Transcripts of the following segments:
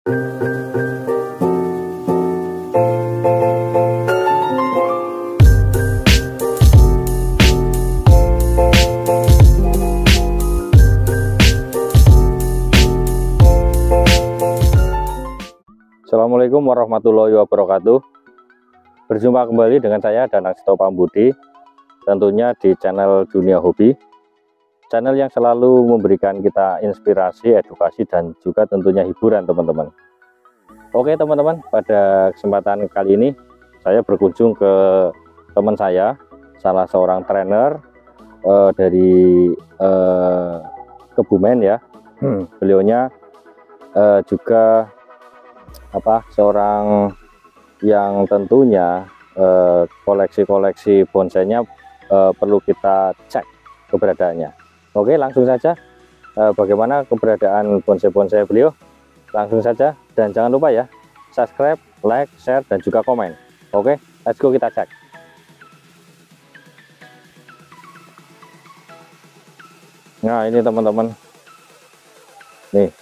Assalamualaikum warahmatullahi wabarakatuh. Berjumpa kembali dengan saya Danang Seto Pambudi, tentunya di channel Dunia Hobi, channel yang selalu memberikan kita inspirasi, edukasi, dan juga tentunya hiburan teman-teman. Oke teman-teman, pada kesempatan kali ini saya berkunjung ke teman saya, salah seorang trainer dari Kebumen ya. Beliaunya juga seorang yang tentunya koleksi-koleksi bonsainya perlu kita cek keberadaannya. Oke, langsung saja bagaimana keberadaan bonsai-bonsai beliau, langsung saja, dan jangan lupa ya subscribe, like, share, dan juga komen. Oke, let's go, kita cek. Nah ini teman-teman, nih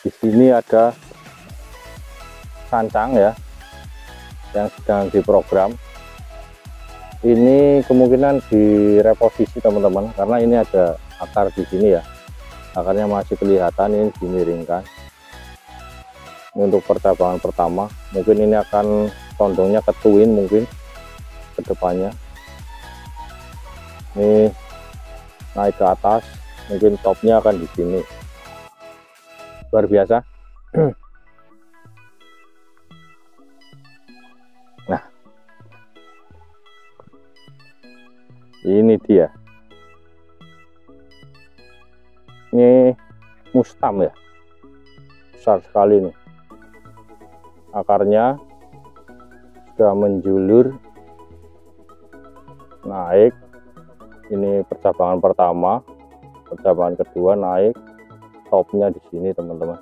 di sini ada kancang ya yang sedang diprogram. Ini kemungkinan direposisi teman-teman, karena ini ada akar di sini ya, akarnya masih kelihatan, ini dimiringkan. Ini untuk percabangan pertama, mungkin ini akan tondongnya ketuin mungkin ke depannya. Ini naik ke atas, mungkin topnya akan di sini. Luar biasa. Nah, ini dia. Ini mustam ya, besar sekali nih. Akarnya sudah menjulur naik. Ini percabangan pertama, percabangan kedua naik, topnya di sini teman-teman.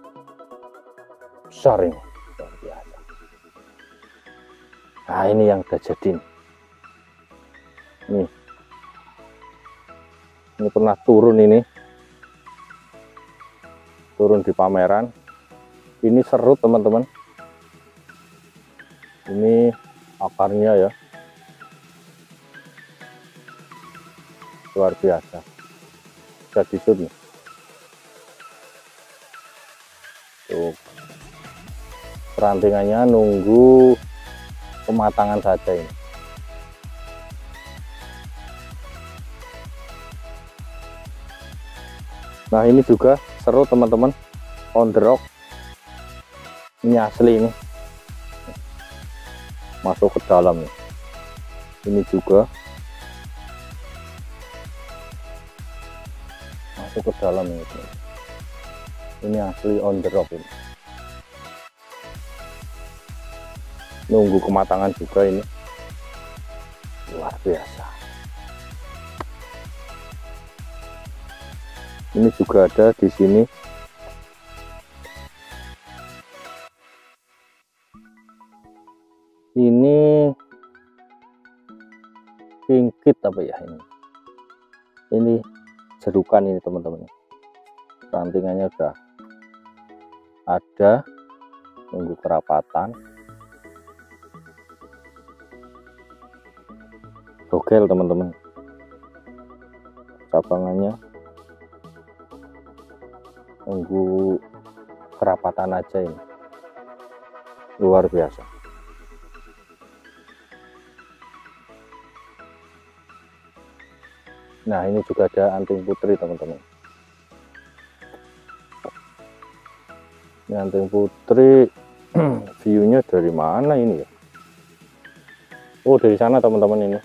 Besar ini, luar biasa. Nah ini yang udah jadi nih. Ini pernah turun, ini turun di pameran. Ini serut teman-teman, ini akarnya ya, luar biasa. Bisa disut nih tuh, perantingannya nunggu kematangan saja ini. Nah ini juga seru teman-teman, on the rock. Ini asli, ini masuk ke dalam nih. Ini juga masuk ke dalam ini. Ini asli on the rock ini. Nunggu kematangan juga ini, luar biasa. Ini juga ada di sini. Ini ringkit apa ya ini? Ini jerukan ini teman-teman. Rantingannya udah ada, nunggu kerapatan. Gogel teman-teman, cabangannya nunggu kerapatan aja ini, luar biasa. Nah ini juga ada anting putri teman-teman. Ini anting putri view-nya dari mana ini ya? Oh dari sana teman-teman, ini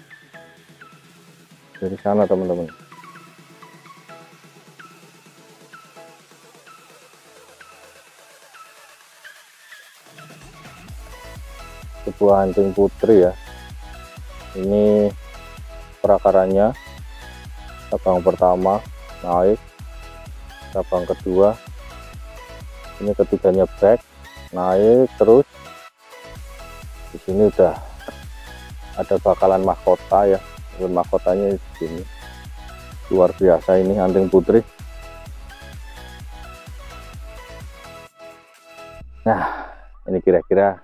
dari sana teman-teman. Sebuah anting putri ya. Ini perakarannya, cabang pertama naik, cabang kedua, ini ketiganya back, naik terus. Di sini udah ada bakalan mahkota ya, mahkotanya di sini. Luar biasa ini anting putri. Nah, ini kira-kira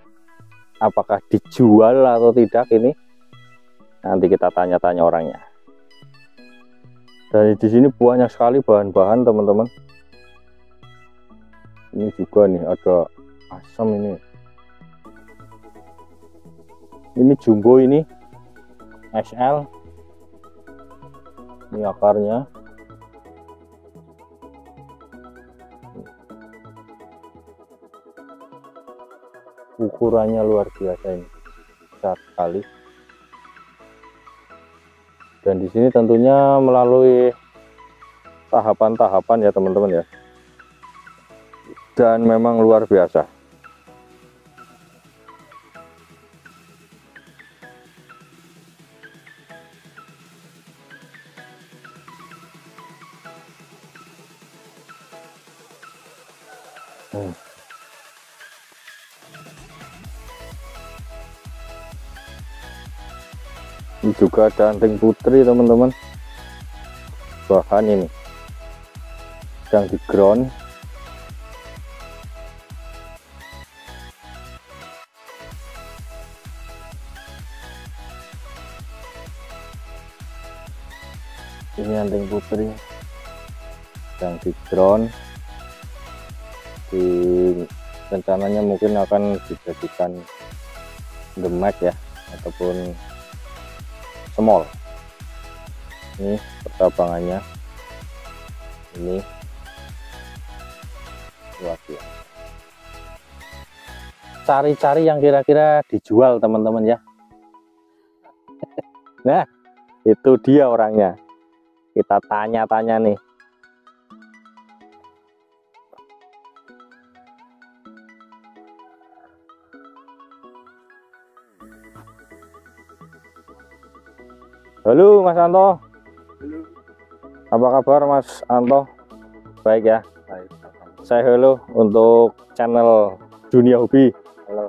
apakah dijual atau tidak ini? Nanti kita tanya-tanya orangnya. Dan di sini banyak sekali bahan-bahan teman-teman. Ini juga nih ada asam ini. Ini jumbo ini XL. Ini akarnya. Ukurannya luar biasa ini, besar sekali. Dan di sini tentunya melalui tahapan-tahapan ya teman-teman ya. Dan memang luar biasa. Ini juga ada anting putri teman-teman. Bahan ini sedang di ground. Ini anting putri sedang di ground. Rencananya mungkin akan dijadikan gemek ya, ataupun small. Ini percabangannya, ini luar biasa. Cari-cari yang kira-kira dijual teman-teman ya. Nah, itu dia orangnya. Kita tanya-tanya nih. Halo Mas Anto. Halo. Apa kabar Mas Anto? Baik ya. Baik. Saya halo untuk channel Dunia Hobi. Halo.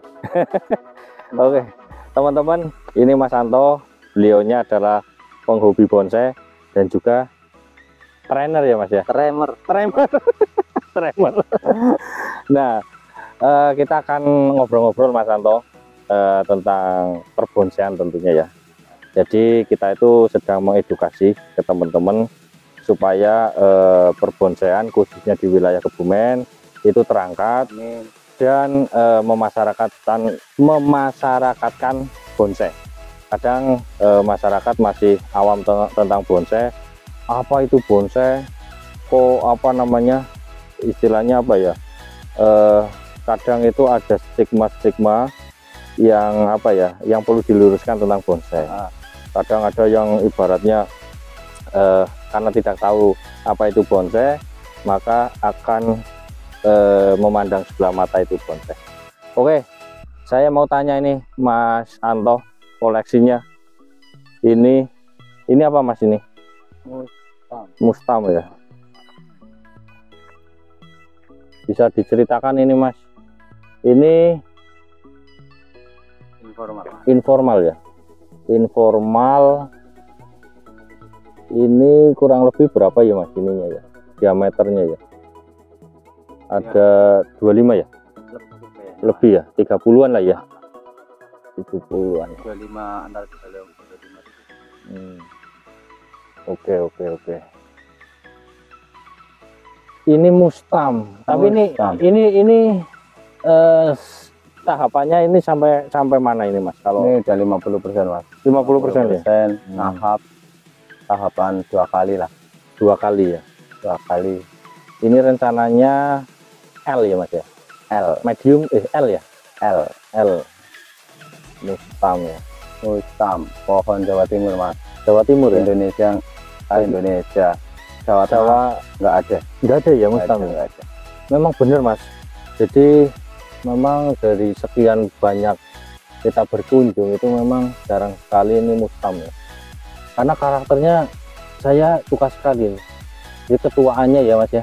Oke, teman-teman, ini Mas Anto. Beliaunya adalah penghobi bonsai dan juga trainer ya Mas ya. Tremer. Tremer. Nah, kita akan ngobrol-ngobrol Mas Anto tentang perbonsaian tentunya ya. Jadi kita itu sedang mengedukasi ke teman-teman supaya perbonsaian khususnya di wilayah Kebumen itu terangkat dan memasyarakatkan bonsai. Kadang masyarakat masih awam tentang bonsai. Apa itu bonsai? Kok apa namanya? Istilahnya apa ya? Kadang itu ada stigma-stigma yang apa ya? Yang perlu diluruskan tentang bonsai. Kadang ada yang ibaratnya karena tidak tahu apa itu bonsai, maka akan memandang sebelah mata itu bonsai. Oke, saya mau tanya ini Mas Anto, koleksinya ini apa Mas ini? Mustam ya. Bisa diceritakan ini Mas? Ini informal ya. Informal ini kurang lebih berapa ya Mas ininya ya, diameternya ya? Ada 25 ya? Lebih ya, 30-an lah ya, 70-an 25, antara 25. Oke. Ini mustam, tapi ini tahapannya ini sampai mana ini Mas? Kalau Ini udah 50% Mas. 50% ya? Tahapan 2 kali lah. 2 kali ya? 2 kali. Ini rencananya L ya Mas ya? L. Medium L ya? L. Mustam ya? Mustam. Pohon Jawa Timur Mas. Jawa Timur ya? Indonesia. Jawa nggak ada. Nggak ada ya mustam ya? Nggak ada. Memang benar Mas. Jadi memang dari sekian banyak kita berkunjung itu memang jarang sekali ini mustam ya. Karena karakternya saya suka sekali. Jadi ketuaannya ya Mas ya.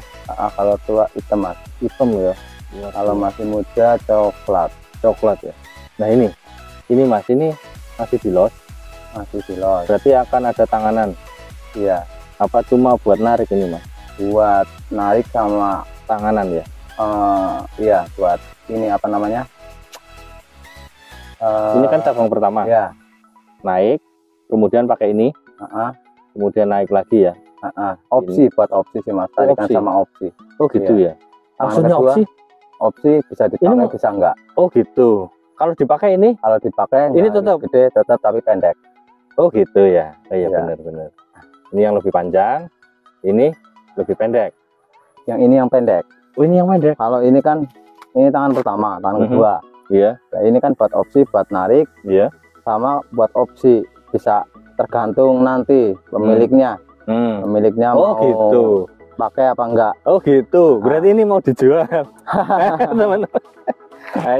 Kalau tua hitam Mas. Hitam ya. Kalau masih muda coklat ya. Nah ini Mas, ini masih dilos. Masih dilos. Berarti akan ada tanganan. Iya. Apa cuma buat narik ini Mas? Buat narik sama tanganan ya. Iya, buat ini apa namanya? Ini kan cabang pertama. Ya. Naik, kemudian pakai ini, kemudian naik lagi ya. Opsi buat opsi sih mas. Tarikan opsi. sama opsi. Oh gitu ya. Tangan Maksudnya kedua, opsi? Opsi bisa dipakai, Ini bisa enggak. Oh gitu. Kalau dipakai ini? Kalau dipakai ini enggak, tetap gede, tetap tapi pendek. Oh gitu ya. Iya, Iya. benar-benar. Ini yang lebih panjang, ini lebih pendek. Yang ini yang pendek. Oh ini yang pendek. Kalau ini kan ini tangan pertama, tangan kedua. Iya. Nah, ini kan buat opsi, buat narik. Iya. Sama buat opsi, bisa tergantung nanti pemiliknya. Pemiliknya oh mau gitu. pakai apa enggak. Oh gitu. Berarti ini mau dijual. Teman-teman. Nah,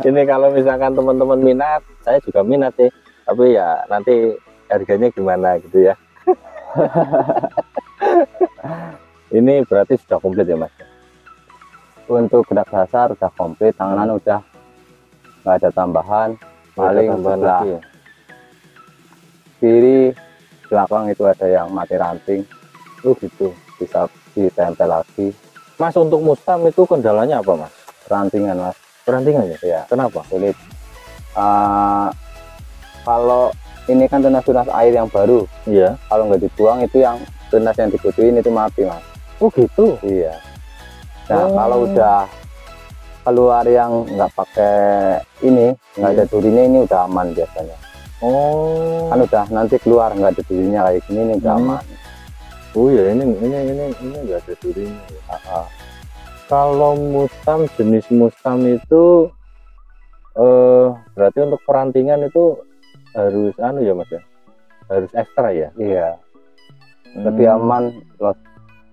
ini kalau misalkan teman-teman minat, saya juga minat sih. Tapi ya nanti harganya gimana gitu ya. Ini berarti sudah komplit ya mas? Untuk gerak dasar udah komplit, tangan udah nggak ada tambahan. Paling sebelah ya? kiri belakang itu ada yang mati ranting. Oh gitu. Bisa ditempel lagi. Mas untuk Mustang itu kendalanya apa mas? Rantingan mas. Perantingan ya? Ya. Kenapa? Sulit. Kalau ini kan tunas-tunas air yang baru. Iya. Kalau nggak dibuang itu yang tunas yang dibutuhin itu mati mas. Oh gitu. Iya. Nah kalau udah keluar yang nggak pakai ini, nggak ada durinya, ini udah aman biasanya. Oh. Kan udah nanti keluar nggak ada durinya kayak gini, ini udah aman. Oh ya ini nggak ada durinya. Ya. Kalau Mustang, jenis Mustang itu berarti untuk perantingan itu harus ya mas ya, harus ekstra ya. Iya. Lebih aman loss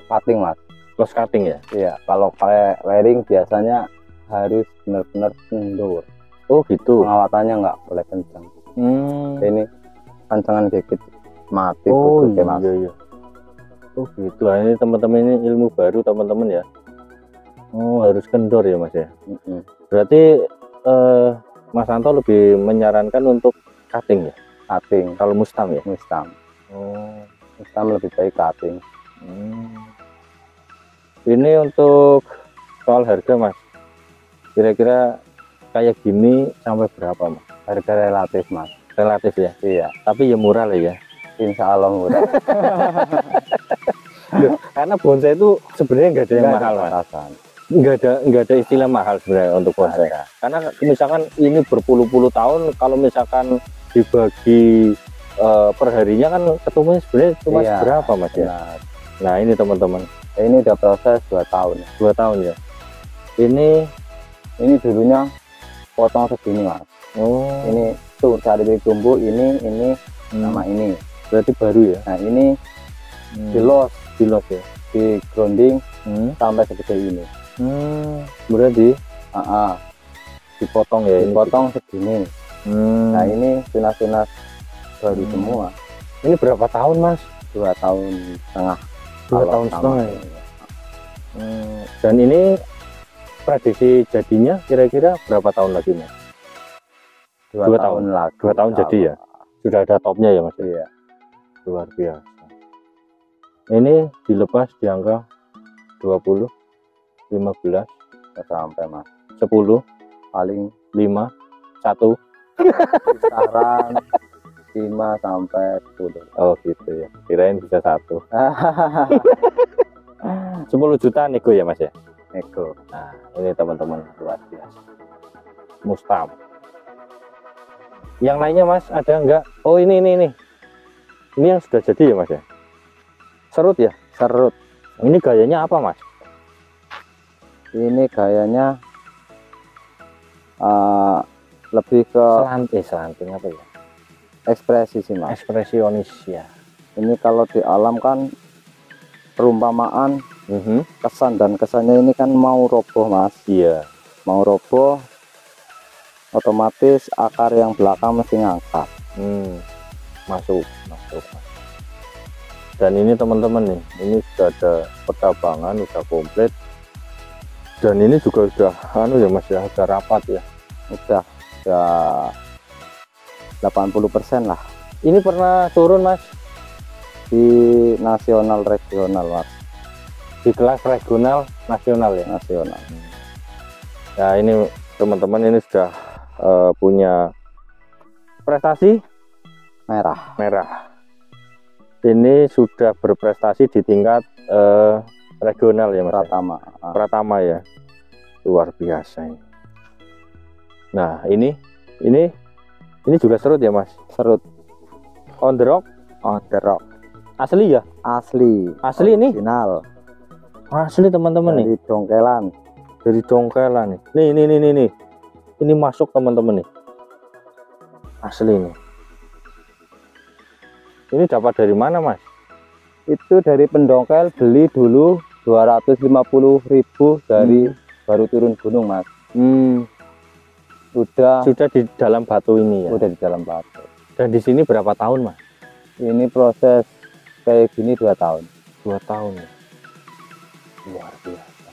cutting mas. Loss cutting ya. Iya. Kalau pakai wiring biasanya harus benar-benar kendor. Oh gitu. Pengawatannya nggak boleh kencang. Ini kencangan dikit mati. Oh iya, mas. Iya. Oh gitu. Nah, ini teman-teman, ini ilmu baru teman-teman ya. Oh harus kendor ya mas ya. Berarti Mas Anto lebih menyarankan untuk cutting ya? Cutting. Kalau Mustang ya? Mustang. Oh. Mustang lebih baik cutting. Ini untuk soal harga mas, kira-kira kayak gini sampai berapa mas? Harga relatif mas. Relatif ya? Iya. Tapi ya murah lah ya? Insya Allah murah. Karena bonsai itu sebenarnya nggak ada yang mahal mas. Nggak ada istilah mahal sebenarnya untuk bonsai. Karena misalkan ini berpuluh-puluh tahun, kalau misalkan dibagi perharinya kan ketemunya sebenarnya cuma berapa mas ya? Nah ini teman-teman. Ini udah proses 2 tahun. 2 tahun ya. Ini dulunya potong segini mas. Oh. Ini tuh cari tumbuh ini sama ini. Berarti baru ya. Nah ini dilos ya. Di grounding sampai segede ini. Berarti dipotong ya. Dipotong segini. Nah ini tunas-tunas baru semua. Ini berapa tahun mas? 2 tahun setengah. 2 tahun setengah ya. Dan ini prediksi jadinya kira-kira berapa tahun lagi mas? 2 tahun lagi. 2 tahun jadi ya? Sudah ada topnya ya mas? Iya. Luar biasa. Ini dilepas di angka 20, 15, sampai mas 10, paling 5, 1. Kisaran 5 sampai 10. Oh gitu ya, kirain bisa 1. 10 juta nego ya mas ya? Nego. Nah ini teman-teman luar biasa Mustang. Yang lainnya mas ada enggak? Oh ini yang sudah jadi ya mas ya? Serut ya? Serut. Ini gayanya apa mas? Ini gayanya lebih ke selanting apa ya? Ekspresi sih mas. Ekspresionis ya. Ini kalau di alam kan perumpamaan kesan, dan kesannya ini kan mau roboh mas. Iya. Mau roboh otomatis akar yang belakang mesti ngangkat. Masuk. Dan ini teman-teman nih, ini sudah ada percabangan, sudah komplit. Dan ini juga sudah ya mas ya, sudah rapat ya. Udah 80% lah. Ini pernah turun mas? Di nasional regional mas. di kelas regional nasional ya. nasional. Nah ini teman-teman ini sudah punya prestasi Merah. Ini sudah berprestasi di tingkat regional ya Mas. Pratama. Pratama ya, luar biasa ini. Nah ini juga serut ya Mas. Serut On the rock asli ya. Asli ini Original. asli teman-teman nih. Dari dongkelan. Dari dongkelan nih. Nih. Ini masuk teman-teman nih. Asli nih. Ini dapat dari mana Mas? Itu dari pendongkel, beli dulu 250.000 dari baru turun gunung Mas. Sudah di dalam batu ini ya. Udah di dalam batu. Dan di sini berapa tahun Mas? Ini proses kayak gini 2 tahun. 2 tahun ya. Luar biasa.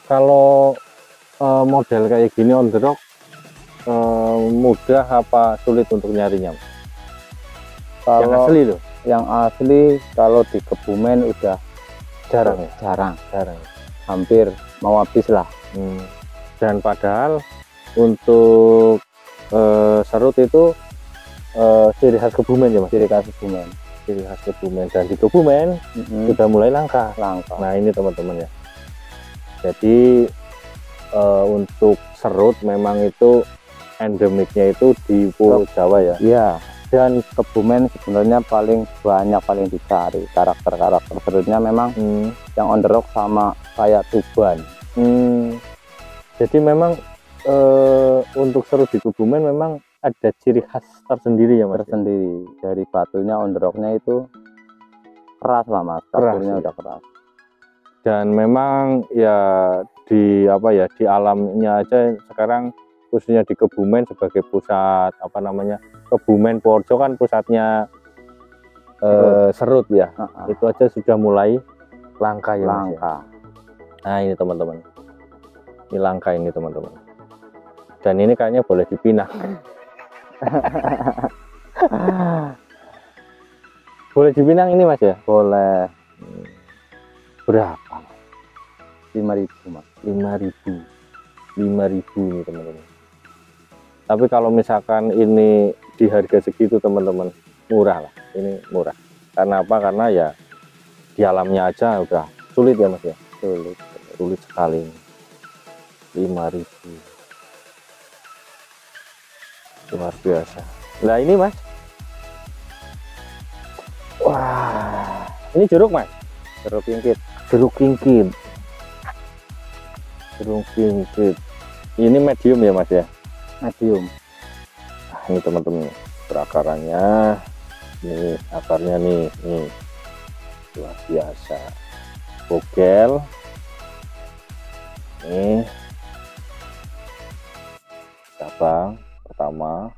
Kalau model kayak gini on the rock mudah apa sulit untuk nyarinya? Kalau yang asli loh. Yang asli kalau di Kebumen udah Jarang. hampir mau habis lah. Dan padahal untuk serut itu ciri khas Kebumen ya Mas. Ciri khas Kebumen. Dan di Kebumen sudah mulai langka. Nah ini teman-teman ya. Jadi untuk serut memang itu endemiknya itu di Pulau Jawa ya. Iya. Dan Kebumen sebenarnya paling dicari karakter serutnya memang yang on the rock sama kayak Tuban. Jadi memang untuk serut di Kebumen memang ada ciri khas tersendiri ya Mas. Tersendiri. Dari batunya on the rocknya itu keras lah Mas. Batunya udah keras. Dan memang ya di alamnya aja sekarang khususnya di Kebumen sebagai pusat Kebumen Purworejo kan pusatnya serut ya. Itu aja sudah mulai langka ya Mas ya? Nah ini teman-teman, ini langka ini teman-teman, dan ini kayaknya boleh dipinang. Boleh dipinang ini Mas ya? Boleh. Berapa? 5.000 Mas. 5.000 ini teman-teman. Tapi kalau misalkan ini di harga segitu teman-teman, murah lah. Ini murah. Karena apa? Karena ya di alamnya aja udah sulit ya Mas ya. Sulit sekali. 5.000. Luar biasa. Nah ini Mas. Wah, ini jeruk Mas. Jeruk kingkit. Ini medium ya Mas ya. Medium. Nah, ini teman-teman perakarannya, ini akarnya nih luar biasa, bogel, nih cabang pertama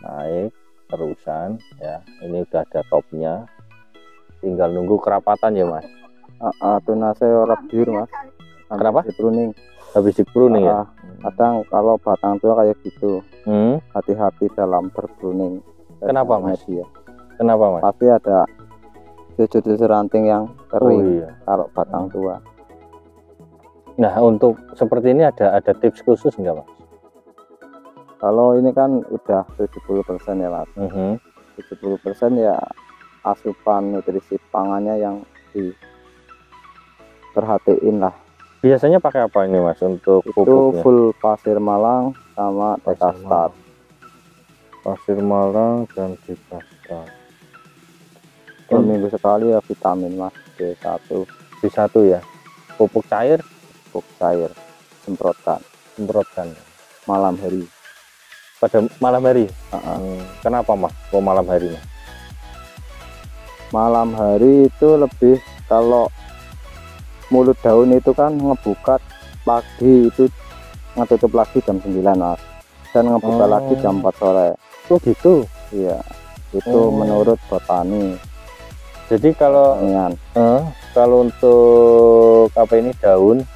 naik terusan ya, ini udah ada topnya, tinggal nunggu kerapatan ya Mas. Tunasnya orang biru Mas. Kenapa? Habis di pruning ya. Kadang kalau batang tua kayak gitu, hati-hati dalam berpruning. Kenapa Mas? Ya. Kenapa Mas? Pasti ada cucu-cucu ranting yang kering. Oh, iya. Kalau batang tua. Nah untuk seperti ini ada tips khusus enggak Mas? Kalau ini kan udah 70% ya Mas. 70% ya asupan nutrisi pangannya yang diperhatiin lah. Biasanya pakai apa ini Mas untuk itu pupuknya? Full pasir Malang sama Dekastar. Pasir Malang dan Dekastar. Seminggu sekali ya vitamin Mas, B1 ya. Pupuk cair semprotkan malam hari. Pada malam hari. Kenapa Mas kok malam hari Mas? Malam hari itu lebih, kalau mulut daun itu kan ngebuka pagi, itu ngetutup lagi jam 9 Mas, dan ngebuka lagi jam 4 sore. Oh gitu? Iya, itu menurut botani. Jadi kalau untuk daun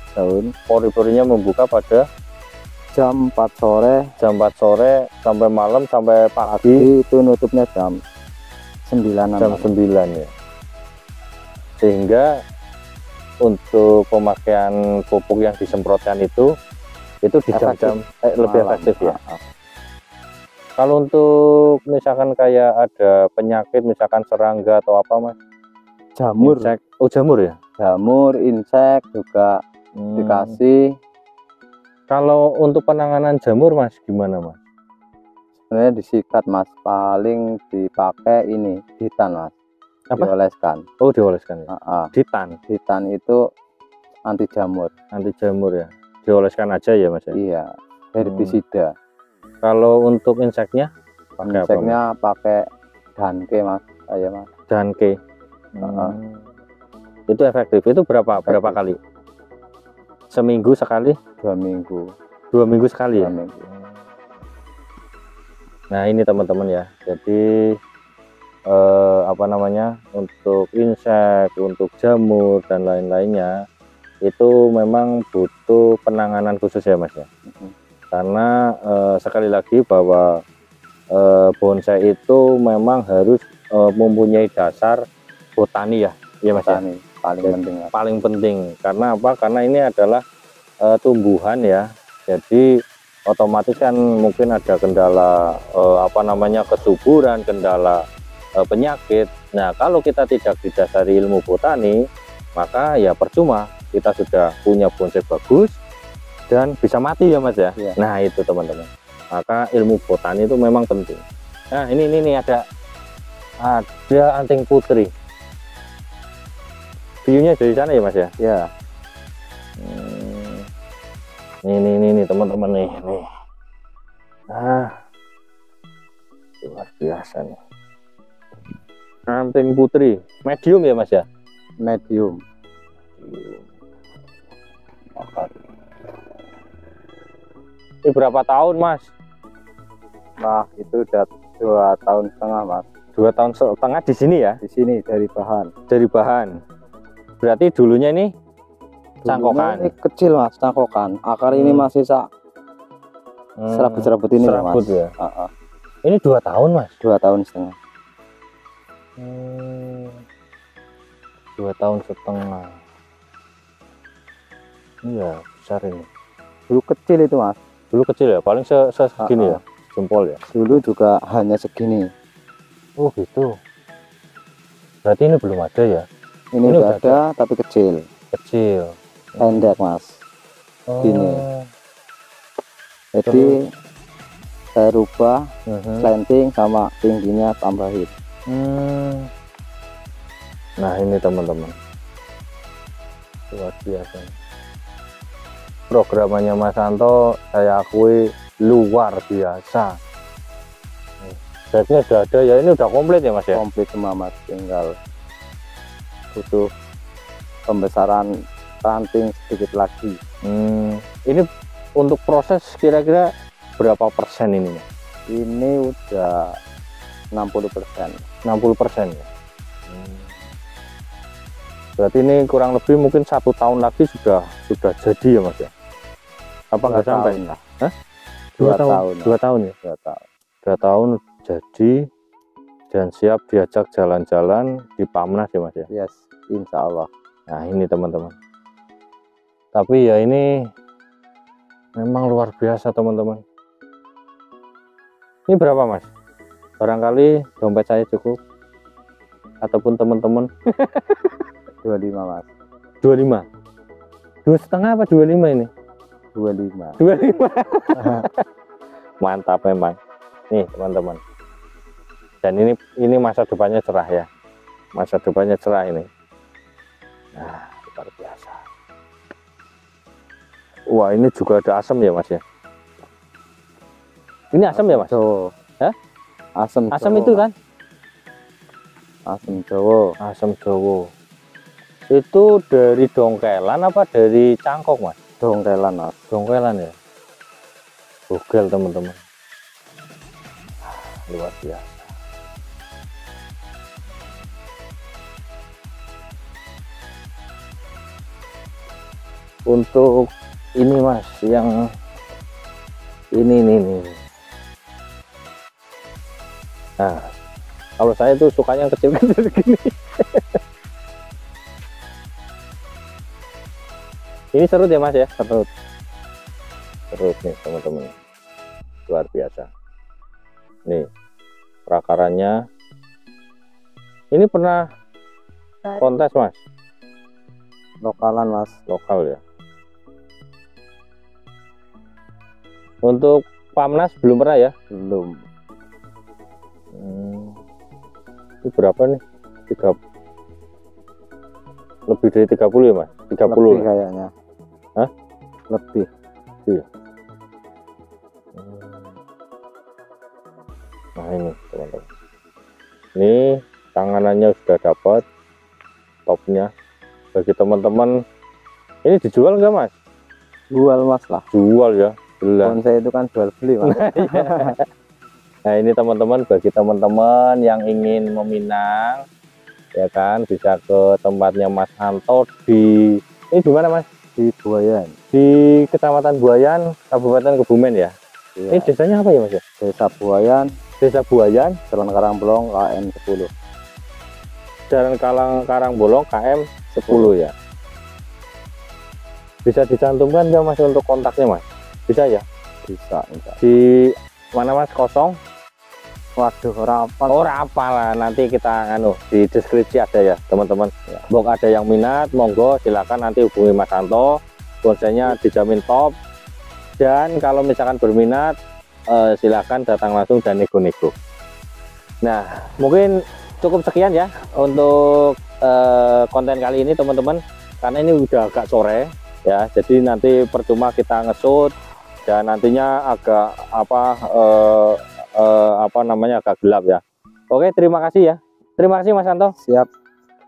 pori-porinya membuka pada jam 4 sore sampai malam sampai pagi itu nutupnya jam 9 ya. sehingga untuk pemakaian pupuk yang disemprotkan itu di jam-jam lebih efektif ya. Kalau untuk misalkan kayak ada penyakit, misalkan serangga atau apa mas? Jamur. Insek. Oh jamur ya? Jamur, insek juga dikasih. Kalau untuk penanganan jamur mas gimana mas? Sebenarnya disikat mas, paling dipakai ini ditan mas. Apa? Dioleskan. Oh dioleskan ya? Ditan? Ditan itu anti jamur. Anti jamur ya? Dioleskan aja ya mas ya? Iya, herbisida. Kalau untuk inseknya? Pakai inseknya apa, pakai danke mas, saya mas. Danke. Itu efektif. Itu berapa kali? Seminggu sekali? 2 minggu. 2 minggu sekali ya? 2 minggu. Nah ini teman-teman ya, jadi apa namanya, untuk insek, untuk jamur dan lain-lainnya itu memang butuh penanganan khusus ya mas ya. Karena sekali lagi bahwa bonsai itu memang harus mempunyai dasar botani ya, ya mas botani, ya. Paling penting. Paling penting karena apa? Karena ini adalah tumbuhan ya, jadi otomatis kan mungkin ada kendala apa namanya, kesuburan, kendala penyakit. Nah kalau kita tidak didasari ilmu botani, maka ya percuma, kita sudah punya bonsai bagus dan bisa mati ya mas ya. Nah itu teman-teman, maka ilmu botani itu memang penting. Nah ini ada anting putri, bionya dari sana ya mas ya. Ya. Ini teman-teman nih. Luar biasa nih. Anting putri, medium ya mas ya? Medium. Ini berapa tahun mas? Nah itu udah 2 tahun setengah mas. 2 tahun setengah di sini ya? Di sini dari bahan. Dari bahan. Berarti dulunya ini cangkokan. Ini kecil mas, cangkokan. Akar ini masih serabut-serabut ini serabut, mas. Ya. Ini 2 tahun mas? 2 tahun setengah. 2 tahun setengah. Iya besar ini. Dulu kecil itu mas. Dulu kecil ya, paling segini ya, jempol ya. Dulu juga hanya segini. Oh gitu. Berarti ini belum ada ya? Ini udah ada tapi kecil. Kecil. Pendek mas. Gini. Jadi saya rubah planting sama tingginya tambahin. Nah ini teman-teman, luar biasa. Programannya Mas Santo saya akui luar biasa. Setnya sudah ada ya, ini udah komplit ya mas ya? Komplit semua mas, tinggal butuh pembesaran ranting sedikit lagi. Ini untuk proses kira-kira berapa persen ini? Ini udah 60%. 60% ya. Berarti ini kurang lebih mungkin 1 tahun lagi sudah jadi ya mas ya? Apa nggak sampai? Hah? 2 tahun. 2 tahun ya? 2 tahun. 2 tahun jadi dan siap diajak jalan-jalan di Pamnas ya mas ya? Yes, insya Allah. Nah ini teman-teman, tapi ya ini memang luar biasa teman-teman. Ini berapa mas? Barangkali dompet saya cukup ataupun teman-teman. 25 mas. 25? 2,5 apa 25 ini? 25. 25. Mantap memang. Nih teman-teman. Dan ini masa depannya cerah ya. Masa depannya cerah ini. Nah, luar biasa. Wah, ini juga ada asam ya, Mas ya? Ini asam ya, Mas? Jawa. Hah? Asam Jawa, itu kan? Asam Jawa. Asam Jawa. Itu dari dongkelan apa dari cangkok, Mas? Dongkelan, Mas. Dongkelan ya. Bogel, teman-teman. Luar biasa. Untuk ini, Mas, yang ini. Nah, kalau saya tuh sukanya yang kecil-kecil gini. Ini serut ya Mas ya? Serut. Serut nih teman-teman, luar biasa. Nih perakarannya. Ini pernah kontes Mas? Lokalan Mas. Lokal ya. Untuk Pamnas belum pernah ya? Belum. Ini berapa nih? Lebih dari 30 ya Mas? 30 Lebih lah. kayaknya. Hah? Lebih. Iya. Nah ini teman-teman. Ini tanganannya sudah dapat, topnya. Bagi teman-teman, ini dijual nggak Mas? Jual Mas lah. Jual ya, jelas. Bonsai itu kan jual beli Mas. Nah ini teman-teman, bagi teman-teman yang ingin meminang, ya kan, bisa ke tempatnya Mas Anto di mana Mas? Di Buayan. Di Kecamatan Buayan, Kabupaten Kebumen ya. Iya. Ini desanya apa ya Mas ya? Desa Buayan, Desa Buayan, Jalan Karangbolong, KM 10. Jalan Karangbolong KM 10 ya. Bisa dicantumkan nggak Mas untuk kontaknya Mas? Bisa ya? Bisa enggak? Di mana Mas? 0? Waduh, orang apa? Ora apalah, nanti kita di deskripsi ada ya teman-teman. Ya. Bok ada yang minat, monggo silakan nanti hubungi Mas Anto. Bonsainya dijamin top. Dan kalau misalkan berminat, silakan datang langsung dan nego-nego. Nah, mungkin cukup sekian ya untuk konten kali ini teman-teman. Karena ini udah agak sore ya, jadi nanti percuma kita ngesut dan nantinya agak agak gelap ya. Oke, terima kasih ya. Terima kasih Mas Anto. Siap.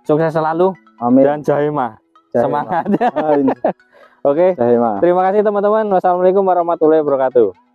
Sukses selalu. Amin. Dan Jahema. Semangat. Amin. Oke. Jahema. Terima kasih teman-teman. Wassalamualaikum warahmatullahi wabarakatuh.